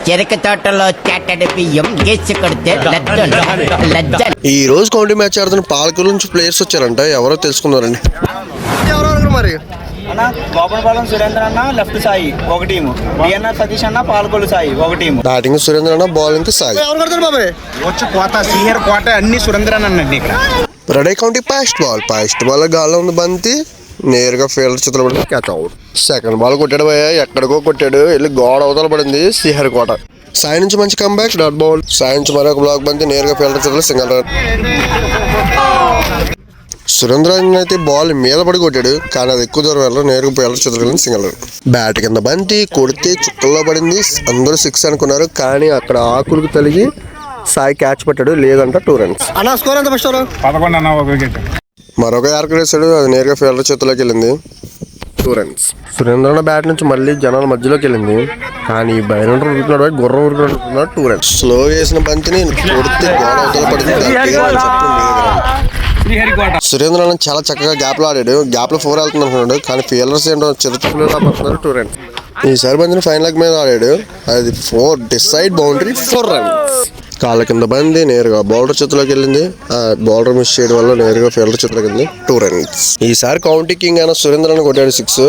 చెరక తోటలో చెట్టడి బియ్యం గేసి కొడితే ఈ రోజు కౌంటీ మ్యాచ్ ఆడుతున్న పాలకుల నుంచి ప్లేయర్స్ వచ్చారంట. ఎవరో తెలుసుకున్నారండి. మరి గోపనపాలెం సురేంద్ర అన్న లెఫ్ట్ సాయి ఒక టీము, బిఎన్ఆర్ సతీష్ అన్న పాలకొల్లు సాయి ఒక టీము. బ్యాటింగ్ సురేంద్ర అన్న, బౌలింగ్ సాయి. ఎవరు కొడతారు బాబాయ్? వచ్చి కోట సీనియర్ కోట అన్ని సురేంద్ర అన్న ఇక్కడ. రెడీ కౌంటీ ఫస్ట్ బాల్ గాల్లో ఉంది బంతి నేరుగా ఫీల్డర్ చేతిలో పడింది, క్యాచ్ అవుట్. సెకండ్ బాల్ కొట్టాడు భయ్య, ఎక్కడికో కొట్టాడు, వెళ్ళి గోడ అవతల పడింది శ్రీహరి కోట. సాయి నుంచి మంచి కంబ్యాక్, డాట్ బాల్. సాయి నుంచి మరొక బ్లాక్ బంతి నేరుగా ఫీల్డర్ చేతిలో సింగల్ రన్. సురేంద్ర అయితే బాల్ మీద పడి కొట్టాడు, కానీ అది ఎక్కువ దూరం వెళ్ళి నేరుగా ఫీల్డర్ చేతిలో సింగల్ రన్. బ్యాట్ కింద బంతి కొడితే చుక్కల్లో పడింది, అందరూ 6 అనుకున్నారు, కానీ అక్కడ ఆకులకు తలిగి సాయి క్యాచ్ పట్టాడు, లేదంట 2 రన్స్. అన్న స్కోర్ ఎంత ఫస్ట్? 11 అన్న ఒక వికెట్. మరొక యార్కర్ వేసాడు, అది నేరుగా ఫీల్డర్ చేతిలోకి వెళ్ళింది, 2 రన్స్. సురేంద్ర బ్యాట్ నుంచి మళ్ళీ జనాల మధ్యలోకి వెళ్ళింది, కానీ బయట ఉరుకుతున్నాడు, గుర్రం ఉరుకుతున్నాడు, 2 రన్స్. స్లో వేసిన బంతిని కొడితే గోడ అవతల పడింది. సురేంద్ర చాలా చక్కగా గ్యాప్ లో ఆడాడు, గ్యాప్ లో 4 వెళ్తుంది అనుకున్నాడు, కానీ ఫీల్డర్స్ ఏంటో చిరుతలు 2 రన్స్. ఈసారి బంతిని ఫైన్ లెగ్ మీద ఆడాడు, అది 4 డిసైడ్ బౌండరీ, 4 రన్స్. కాళ్ళ కింద బంది నేరుగా బౌలర్ చేతిలోకి వెళ్ళింది, బౌలర్ మిస్ చేయడం వల్ల నేరుగా ఫీల్డర్ చేతిలోకి వెళ్ళింది, 2 రన్స్. ఈసారి కౌంటీ కింగ్ అయినా సురేంద్రని కొట్టాడు 6.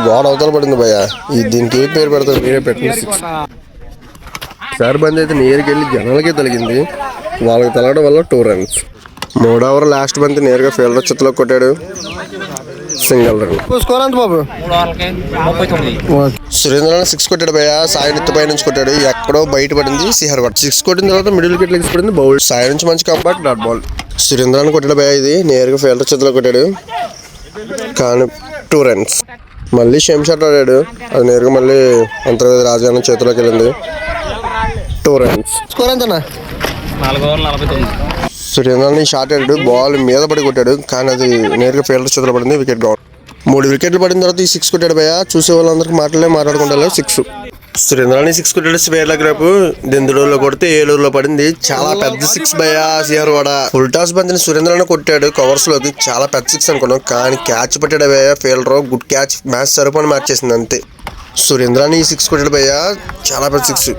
గోడ అవతల పడింది భయ్య, దీనికి ఏ పేరు పెడతారు మీరే పెట్టింది 6. ఈసారి బంది అయితే నేరుకి వెళ్ళి జనాలకే తగిలింది, వాళ్ళకి తగలడం వల్ల 2 రన్స్. 3వ ఓవర్ లాస్ట్ బంతి నేరుగా ఫీల్డర్ చేతిలో కొట్టాడు, సింగల్ రన్. స్కోర్ ఎంత బాబు? సురేంద్ర 6 కొట్టాడు భయ్య, సాయి నెత్తిపై నుంచి కొట్టాడు, ఎక్కడో బయట పడింది శ్రీహరి కోట. 6 కొట్టిన తర్వాత మిడిల్ వికెట్ లెగ్స్ పడింది, బౌల్. సాయి నుంచి మంచి కంబ్యాక్, డాట్ బాల్. సురేంద్రని కొట్టాడు భయ్య, ఇది నేరుగా ఫీల్డర్ చేతిలో కొట్టాడు, కానీ 2 రన్స్. మళ్ళీ షేమ్ షాట్ ఆడాడు, అది నేరుగా మళ్ళీ అంతర్వేద రాజాన చేతిలోకి వెళ్ళింది, 2 రన్స్. స్కోర్ ఎంత? 4 ఓవర్లు 49. సురేంద్రని షాట్ ఆడాడు, బాల్ మీద పడి కొట్టాడు, కానీ అది నేరుగా ఫీల్డర్ చేతిలో పడింది, వికెట్ డౌన్. 3 వికెట్లు పడిన తర్వాత ఈ 6 కొట్టాడు భయ్య, చూసే వాళ్ళందరికీ మాట్లాడుకుంటారు 6. సురేంద్రని 6 కొట్టాడు, స్పేర్ల గ్రాపు దెందుడూరులో కొడితే ఏలూరులో పడింది, చాలా పెద్ద 6 భయ్య. శ్రీహరి కూడా ఫుల్ టాస్ బంతిని సురేంద్రని కొట్టాడు కవర్స్ లోకి, చాలా పెద్ద 6 అనుకున్నాం, కానీ క్యాచ్ పట్టాడు భయ్య ఫీల్డర్, గుడ్ క్యాచ్, మ్యాచ్ సరిపోని మ్యాచ్ చేసింది అంతే. సురేంద్రని 6 కొట్టాడు భయ్య, చాలా పెద్ద 6.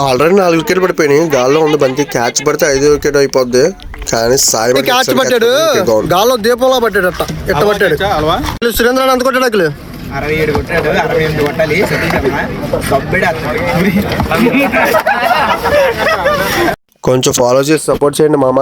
ఆల్రెడీ 4 వికెట్లు పడిపోయినాయి, గాల్లో ఉంది బంతి, క్యాచ్ పడితే 5వ వికెట్ అయిపోద్ది, కానీ సాయి క్యాచ్ పట్టాడు, గాల్లో దీపంలో పట్టాడు, ఎట్ట పట్టాడు. సురేంద్ర ఎంత కొట్టాడు? 67 కొట్టాడు, 68 కొట్టాలి సతీష్ అన్న. కొంచెం ఫాలో చేసి సపోర్ట్ చేయండి మామ.